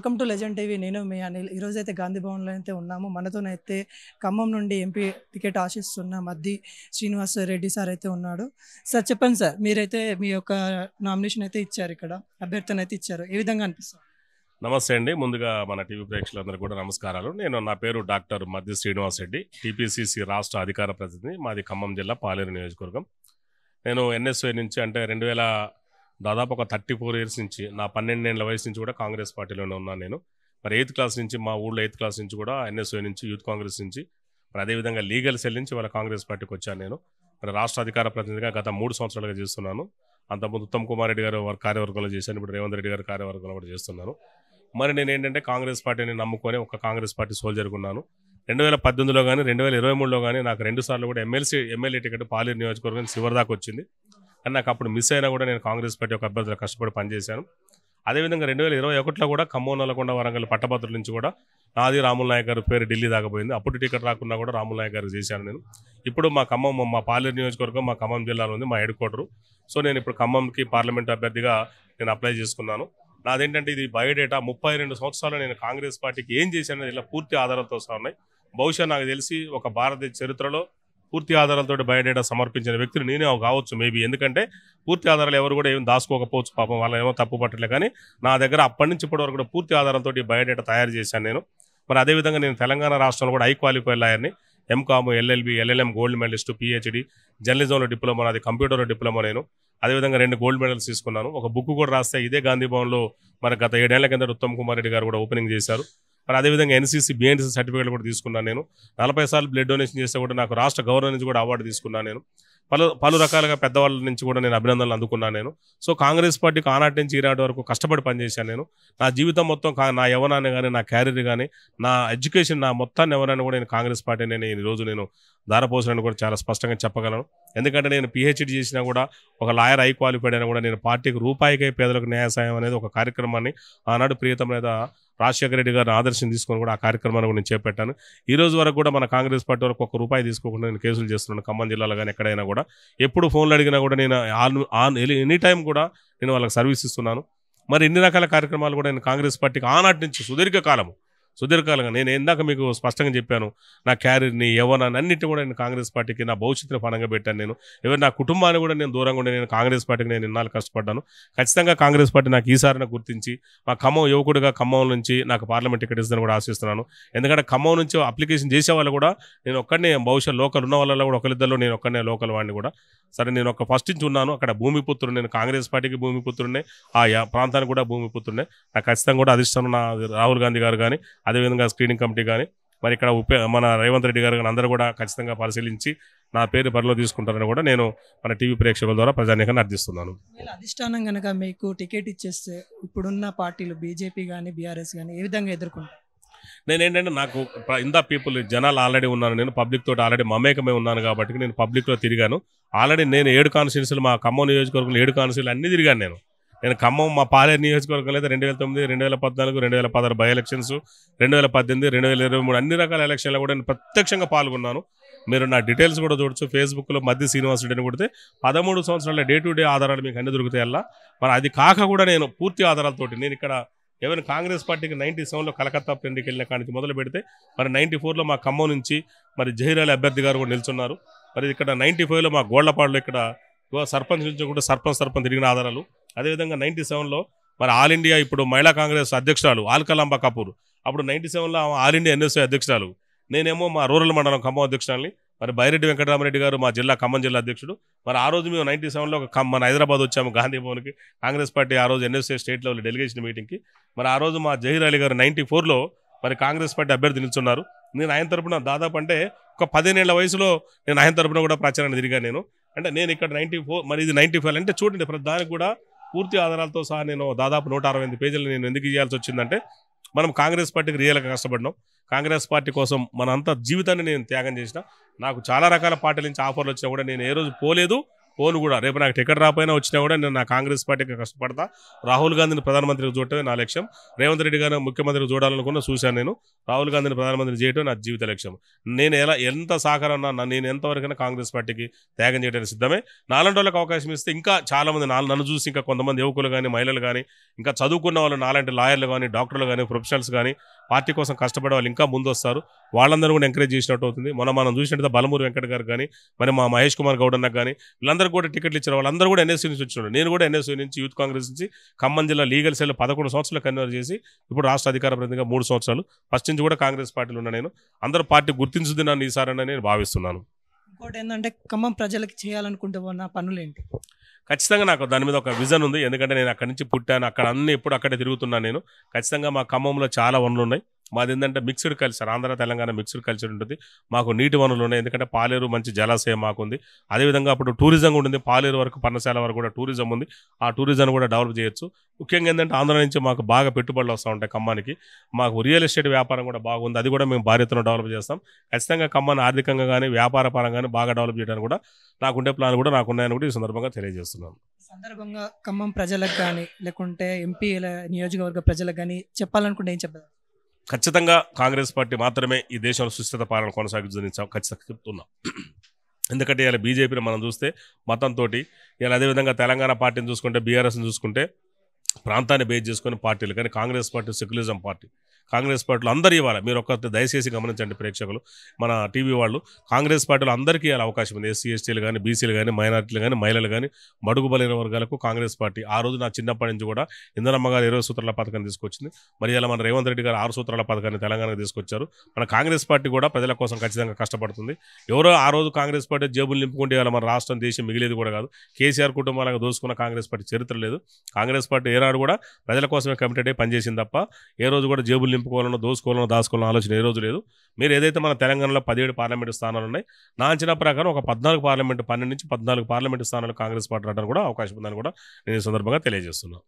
Welcome to legend TV. నేను మీ అనిల్. ఈరోజైతే గాంధీ భవన్లో అయితే ఉన్నాము. మనతోనైతే ఖమ్మం నుండి ఎంపీ టికెట్ ఆశిస్తున్న మద్ది శ్రీనివాస్ రెడ్డి సార్ అయితే ఉన్నాడు. సార్ చెప్పండి సార్, మీరైతే మీ యొక్క నామినేషన్ అయితే ఇచ్చారు, ఇక్కడ అభ్యర్థన అయితే ఇచ్చారు, ఏ విధంగా అనిపిస్తుంది? నమస్తే అండి. ముందుగా మన టీవీ ప్రేక్షకులందరూ కూడా నమస్కారాలు. నా పేరు డాక్టర్ మద్ది శ్రీనివాస్ రెడ్డి, టీపీసీసీ రాష్ట్ర అధికార ప్రతినిధి. మాది ఖమ్మం జిల్లా పాలేరు నియోజకవర్గం. నేను ఎన్ఎస్వై నుంచి అంటే దాదాపు ఒక 34 ఇయర్స్ నుంచి, నా 12 ఏళ్ల వయసు నుంచి కూడా కాంగ్రెస్ పార్టీలోనే ఉన్నాను నేను. మరి 8th క్లాస్ నుంచి, మా ఊళ్ళో 8th క్లాస్ నుంచి కూడా ఎన్ఎస్వై నుంచి, యూత్ కాంగ్రెస్ నుంచి, మరి అదేవిధంగా లీగల్ సెల్ నుంచి వాళ్ళ కాంగ్రెస్ పార్టీకి వచ్చాను నేను. మరి రాష్ట్ర అధికార ప్రతినిధిగా గత 3 సంవత్సరాలుగా చేస్తున్నాను. అంతకుముందు ఉత్తమ్ కుమార్ రెడ్డి గారు వారి కార్యవర్గంలో చేశాను, ఇప్పుడు రేవంత్ రెడ్డి గారి కార్యవర్గంలో కూడా చేస్తున్నాను. మరి నేను ఏంటంటే కాంగ్రెస్ పార్టీని నమ్ముకొని ఒక కాంగ్రెస్ పార్టీ సోల్జర్గా ఉన్నాను. 2018లో కానీ 2023లో కానీ నాకు 2 సార్లు కూడా ఎమ్మెల్యే టికెట్ పాలేరు నియోజకవర్గం చివరిదాకా వచ్చింది. కానీ నాకు అప్పుడు మిస్ అయినా కూడా నేను కాంగ్రెస్ పార్టీ ఒక అభ్యర్థిగా కష్టపడి పనిచేశాను. అదేవిధంగా 2021లో కూడా ఖమ్మం, నల్గొండ, వరంగల్ పట్టభద్రుల నుంచి కూడా నాది రాముల నాయక్ గారి పేరు ఢిల్లీ దాకా పోయింది. అప్పుడు టికెట్ రాకున్నా కూడా రాముల నాయక్ గారికి చేశాను నేను. ఇప్పుడు మా ఖమ్మం, మా పాలేరు నియోజకవర్గం మా ఖమ్మం జిల్లాలో ఉంది, మా హెడ్ క్వార్టర్. సో నేను ఇప్పుడు ఖమ్మంకి పార్లమెంట్ అభ్యర్థిగా నేను అప్లై చేసుకున్నాను. నాదేంటంటే ఇది బయోడేటా 32 సంవత్సరాలు నేను కాంగ్రెస్ పార్టీకి ఏం చేశానో ఇలా పూర్తి ఆధారాలతో సహా ఉన్నాయి. బహుశా నాకు తెలిసి ఒక భారతదేశ చరిత్రలో పూర్తి ఆధారాలతో బయోడేటా సమర్పించిన వ్యక్తులు నేనే కావచ్చు మేబీ. ఎందుకంటే పూర్తి ఆధారాలు ఎవరు కూడా ఏం దాచుకోకపోవచ్చు, పాపం వాళ్ళని ఏమో తప్పు పట్టలే. కానీ నా దగ్గర అప్పటి నుంచి ఇప్పటి వరకు కూడా పూర్తి ఆధారాలతో బయోడేటా తయారు చేశాను నేను. మరి అదేవిధంగా నేను తెలంగాణ రాష్ట్రంలో కూడా క్వాలిఫైడ్ లాయర్ని, M Com, LLB, LLM gold medalist, PhD, జర్నలిజంలో డిప్లొమా, నాది కంప్యూటర్లో డిప్లొమా. నేను అదేవిధంగా 2 గోల్డ్ మెడల్స్ తీసుకున్నాను. ఒక బుక్ కూడా రాస్తే ఇదే గాంధీ భవన్లో మరి గత 7 ఏళ్ల కింద ఉత్తమ్ కుమార్ రెడ్డి గారు కూడా ఓపెనింగ్ చేశారు. మరి అదేవిధంగా ఎన్సీసీ, బిఎన్సీ సర్టిఫికేట్ కూడా తీసుకున్నాను నేను. 40 సార్లు బ్లడ్ డొనేషన్ చేస్తే కూడా నాకు రాష్ట్ర గవర్నర్ నుంచి కూడా అవార్డు తీసుకున్నాను నేను. పలు రకాలుగా పెద్దవాళ్ళ నుంచి కూడా నేను అభినందనలు అందుకున్నాను నేను. సో కాంగ్రెస్ పార్టీకి ఆనాటి నుంచి ఈనాటి వరకు కష్టపడి పనిచేశాను నేను. నా జీవితం మొత్తం, నా యవ్వనాన్ని కానీ, నా క్యారీర్ కానీ, నా ఎడ్యుకేషన్, నా మొత్తాన్ని ఎవరైనా కూడా నేను కాంగ్రెస్ పార్టీ నేను ఈరోజు నేను ధారపోసానని కూడా చాలా స్పష్టంగా చెప్పగలను. ఎందుకంటే నేను పిహెచ్డి చేసినా కూడా, ఒక లాయర్ క్వాలిఫైడ్ అయినా కూడా నేను పార్టీకి రూపాయికై పేదలకు న్యాయ సాయం అనేది ఒక కార్యక్రమాన్ని ఆనాడు ప్రియతమ నేత రాజశేఖర రెడ్డి గారిని ఆదర్శం తీసుకొని కూడా ఆ కార్యక్రమాన్ని కూడా నేను చేపట్టాను. ఈ రోజు వరకు కూడా మన కాంగ్రెస్ పార్టీ వరకు ఒక్క రూపాయి తీసుకోకుండా నేను కేసులు చేస్తున్నాను. ఖమ్మం జిల్లాలో కానీ ఎక్కడైనా కూడా, ఎప్పుడు ఫోన్లు అడిగినా కూడా నేను ఎనీ టైం కూడా నేను వాళ్ళకి సర్వీస్ ఇస్తున్నాను. మరి ఇన్ని రకాల కార్యక్రమాలు కూడా నేను కాంగ్రెస్ పార్టీకి ఆనాటి నుంచి సుదీర్ఘకాలంగా నేను ఇందాక మీకు స్పష్టంగా చెప్పాను. నా క్యారీర్ని, యవ్వనాన్ని అన్నింటి కూడా నేను కాంగ్రెస్ పార్టీకి, నా భవిష్యత్తుని పణంగా పెట్టాను నేను. నా కుటుంబాన్ని కూడా నేను దూరంగా ఉండి నేను కాంగ్రెస్ పార్టీకి నేను ఇన్నాళ్ళు కష్టపడ్డాను. ఖచ్చితంగా కాంగ్రెస్ పార్టీ నాకు ఈసారిని గుర్తించి మా ఖమ్మం యువకుడిగా ఖమ్మం నుంచి నాకు పార్లమెంట్ టికెట్ ఇస్తుందని కూడా ఆశిస్తున్నాను. ఎందుకంటే ఖమ్మం నుంచి అప్లికేషన్ చేసే వాళ్ళు కూడా నేను ఒక్కడనే, బహుశా లోకల్ ఉన్న వాళ్ళలో కూడా ఒకరిద్దరిలో నేను ఒక్కడనే లోకల్ వాడిని కూడా. సరే, నేను ఒక ఫస్ట్ నుంచి ఉన్నాను అక్కడ భూమిపుత్రుడు. నేను కాంగ్రెస్ పార్టీకి భూమిపుత్రుడినే, ఆ ప్రాంతానికి కూడా భూమిపుత్రుడినే. నాకు ఖచ్చితంగా కూడా అధిష్టానం నా రాహుల్ గాంధీ గారు కానీ, అదేవిధంగా స్క్రీనింగ్ కమిటీ కానీ, మరి ఇక్కడ మన రేవంత్ రెడ్డి గారు కానీ అందరూ కూడా ఖచ్చితంగా పరిశీలించి నా పేరు పరిలో తీసుకుంటారని కూడా నేను మన టీవీ ప్రేక్షకుల ద్వారా ప్రజానీకాన్ని అర్థిస్తున్నాను. అధిష్టానం కనుక మీకు టికెట్ ఇచ్చేస్తే ఇప్పుడున్న పార్టీలు బీజేపీ కానీ, బీఆర్ఎస్ కానీ ఏ విధంగా ఎదుర్కొంటారు? నేనేంటంటే నాకు పీపుల్ జనాలు ఆల్రెడీ ఉన్నాను, నేను పబ్లిక్ తోటి ఆల్రెడీ మమేకమే ఉన్నాను కాబట్టి నేను పబ్లిక్లో తిరిగాను. ఆల్రెడీ నేను 7 కాన్స్టిట్యూన్సీలు, మా ఖమ్మం నియోజకవర్గంలో 7 కాన్స్టిట్యూన్సీలు అన్నీ తిరిగాను నేను ఖమ్మం, మా పాలేరు నియోజకవర్గంలో అయితే 2009, 2014, 2016 బై ఎలక్షన్స్, 2018, 2023 అన్ని రకాల ఎలక్షన్లో కూడా నేను ప్రత్యక్షంగా పాల్గొన్నాను. మీరు నా డీటెయిల్స్ కూడా చూడొచ్చు. ఫేస్బుక్లో మద్ది శ్రీనివాస్ రెడ్డి అని కొడితే 13 సంవత్సరాల డే టు డే ఆధారాలు మీకు అన్ని దొరుకుతాయి అలా. మరి అది కాక కూడా నేను పూర్తి ఆధారాలతోటి నేను ఇక్కడ ఎవరైనా కాంగ్రెస్ పార్టీకి 97లో కలకత్తా ప్రింట్కి వెళ్ళిన కాడి నుంచి మొదలు పెడితే, మరి 94లో మా ఖమ్మం నుంచి మరి జహీర్ అలీ అభ్యర్థి గారు కూడా నిల్చున్నారు. మరి ఇక్కడ 95లో మా గోళ్లపాడులో ఇక్కడ సర్పంచ్ నుంచి కూడా సర్పంచ్ తిరిగిన ఆధారాలు. అదేవిధంగా 97లో మరి ఆల్ ఇండియా ఇప్పుడు మహిళా కాంగ్రెస్ అధ్యక్షురాలు ఆల్కలాంబా కపూర్, అప్పుడు 97లో ఆల్ ఇండియా ఎన్ఎస్ఐ అధ్యక్షురాలు, నేనేమో మా రూరల్ మండలం ఖమ్మం అధ్యక్షురాలని. మరి బైరెడ్డి వెంకటరామరెడ్డి గారు మా జిల్లా ఖమ్మం జిల్లా అధ్యక్షుడు. మరి ఆ రోజు మేము 97లో మన హైదరాబాద్ వచ్చాము గాంధీ భవన్కి. కాంగ్రెస్ పార్టీ ఆ రోజు ఎన్ఎస్ఐ స్టేట్ లెవెల్ డెలిగేషన్ మీటింగ్కి. మరి ఆ రోజు మా జహీర్ అలీ గారు 94లో మరి కాంగ్రెస్ పార్టీ అభ్యర్థి నిల్చున్నారు. నేను ఆయన తరపున దాదాపు అంటే ఒక 15 ఏళ్ల వయసులో నేను ఆయన తరపున కూడా ప్రచారాన్ని తిరిగాను నేను. అంటే నేను ఇక్కడ 94, మరి ఇది 95 అంటే చూడండి, ప్రతి దానికి కూడా పూర్తి ఆధారాలతో సహా నేను దాదాపు 168 పేజీలు నేను ఎందుకు ఇవ్వాల్సి వచ్చిందంటే, మనం కాంగ్రెస్ పార్టీకి రియల్గా కష్టపడినాం. కాంగ్రెస్ పార్టీ కోసం మన అంత జీవితాన్ని నేను త్యాగం చేసిన. నాకు చాలా రకాల పార్టీల నుంచి ఆఫర్లు వచ్చినా కూడా నేను ఏ రోజు పోలేదు, పోను కూడా రేపు నాకు టికెట్ రాకపోయినా వచ్చినా కూడా నేను నా కాంగ్రెస్ పార్టీకి కష్టపడతా. రాహుల్ గాంధీని ప్రధానమంత్రికి చూడటమే నా లక్ష్యం. రేవంత్ రెడ్డి గారిని ముఖ్యమంత్రికి చూడాలనుకున్నా చూశాను నేను. రాహుల్ గాంధీని ప్రధానమంత్రి చేయడం నా జీవిత లక్ష్యం. నేను ఎంత సహకారం ఉన్నా నేను ఎంతవరకైనా కాంగ్రెస్ పార్టీకి త్యాగం చేయడానికి సిద్ధమే. నాలాంటి వాళ్ళకి అవకాశం ఇస్తే ఇంకా చాలామంది నన్ను చూసి ఇంకా కొంతమంది యువకులు కానీ మహిళలు కానీ ఇంకా చదువుకున్న వాళ్ళు నాలాంటి లాయర్లు కానీ డాక్టర్లు కానీ ప్రొఫెషనల్స్ కానీ పార్టీ కోసం కష్టపడే వాళ్ళు ఇంకా ముందు వస్తారు. వాళ్ళందరూ కూడా ఎంకరేజ్ చేసినట్టు అవుతుంది. మనం చూసినట్టు బలమూరి వెంకట గారు కానీ మరి మా మహేష్ కుమార్ గౌడ్ అన్నకు కానీ వీళ్ళందరికీ కూడా టికెట్లు ఇచ్చారు. వాళ్ళందరూ కూడా ఎన్ఎస్యూ నుంచి వచ్చినారు. నేను కూడా ఎన్ఎస్యూ నుంచి యూత్ కాంగ్రెస్ నుంచి ఖమ్మం జిల్లా లీగల్ సెల్ 11 సంవత్సరాలు కన్వర్ చేసి ఇప్పుడు రాష్ట్ర అధికార ప్రతినిధిగా 3 సంవత్సరాలు ఫస్ట్ నుంచి కూడా కాంగ్రెస్ పార్టీలో ఉన్నా. నేను అందరూ పార్టీ గుర్తించుద్ది నన్ను ఈసారని నేను భావిస్తున్నాను. ఇంకోటి ఏంటంటే ఖమ్మం ప్రజలకు చేయాలనుకుంటే ఉన్న పనులు ఏంటి? ఖచ్చితంగా నాకు దాని మీద ఒక విజన్ ఉంది. ఎందుకంటే నేను అక్కడి నుంచి పుట్టాను, అక్కడ అన్ని ఎప్పుడు అక్కడే తిరుగుతున్నాను నేను. ఖచ్చితంగా మా ఖమ్మంలో చాలా వనరులు ఉన్నాయి. మాది ఏంటంటే mixed culture, Andhra Telangana mixed culture ఉంటుంది. మాకు నీటి వనరులు ఉన్నాయి. ఎందుకంటే పాలేరు మంచి జలాశయం మాకుంది. అదేవిధంగా అప్పుడు టూరిజం కూడా ఉంది. పాలేరు వరకు పన్నశాల వరకు కూడా టూరిజం ఉంది. ఆ టూరిజం కూడా డెవలప్ చేయొచ్చు. ముఖ్యంగా ఏంటంటే ఆంధ్ర నుంచి మాకు బాగా పెట్టుబడులు వస్తూ ఉంటాయి ఖమ్మానికి. మాకు రియల్ ఎస్టేట్ వ్యాపారం కూడా బాగుంది. అది కూడా మేము భార్యతను డెవలప్ చేస్తాం. ఖచ్చితంగా ఖమ్మాన్ని ఆర్థికంగా కానీ వ్యాపార పరంగా కానీ బాగా డెవలప్ చేయడానికి కూడా నాకుండే ప్లాన్ కూడా నాకున్నాయని కూడా ఈ సందర్భంగా తెలియజేస్తున్నాను. సందర్భంగా ఖమ్మం ప్రజలకు కానీ లేకుంటే ఎంపీ నియోజకవర్గ ప్రజలకు కానీ చెప్పాలనుకుంటే ఏం చెప్పారు? ఖచ్చితంగా కాంగ్రెస్ పార్టీ మాత్రమే ఈ దేశంలో సుస్థిత పాలన కొనసాగుతుందని ఖచ్చితంగా చెప్తున్నాం. ఎందుకంటే ఇలా బీజేపీని మనం చూస్తే మతంతో, ఇలా అదేవిధంగా తెలంగాణ పార్టీని చూసుకుంటే బీఆర్ఎస్ని చూసుకుంటే ప్రాంతాన్ని బేస్ చేసుకుని పార్టీలు, కానీ Congress party secularism party. Congress పార్టీలో అందరూ ఇవ్వాలి. మీరు ఒక్క దయచేసి గమనించండి ప్రేక్షకులు, మన టీవీ వాళ్ళు, కాంగ్రెస్ పార్టీలో అందరికీ ఇవ్వాలి అవకాశం ఉంది. ఎస్సీ ఎస్టీలు కానీ బీసీలు కానీ మైనార్టీలు కానీ మహిళలు కానీ బడుగు బలైన వర్గాలకు కాంగ్రెస్ పార్టీ ఆ రోజు నా చిన్నప్పటి నుంచి కూడా ఇందిరమ్మ గారు 20 సూత్రాల పథకాన్ని తీసుకొచ్చింది. మరి ఇలా మన రేవంత్ రెడ్డి గారు 6 సూత్రాల పథకాన్ని తెలంగాణకు తీసుకొచ్చారు. మన కాంగ్రెస్ పార్టీ కూడా ప్రజల కోసం ఖచ్చితంగా కష్టపడుతుంది. ఎవరో ఆ రోజు కాంగ్రెస్ పార్టీ జేబులు నింపుకుంటే ఇవాళ మన రాష్ట్రం దేశం మిగిలేదు కూడా కాదు. కేసీఆర్ కుటుంబాలకు దోసుకున్న కాంగ్రెస్ పార్టీ చరిత్ర లేదు. కాంగ్రెస్ పార్టీ ఏనాడు కూడా ప్రజల కోసమే కమిటెడ్ అయి పనిచేసింది తప్ప ఏ రోజు కూడా జేబులు నింపుకోవాలనో దోసుకోవాలనో దాచుకోవాలన్న ఆలోచన ఏ రోజు లేదు. మీరు ఏదైతే మన తెలంగాణలో 17 పార్లమెంటు స్థానాలు ఉన్నాయి, నా అంచనా ప్రకారం ఒక 14 పార్లమెంటు 12 నుంచి 14 పార్లమెంటు స్థానాలు కాంగ్రెస్ పార్టీ రావడానికి కూడా అవకాశం ఉందని కూడా నేను ఈ సందర్భంగా తెలియజేస్తున్నాను.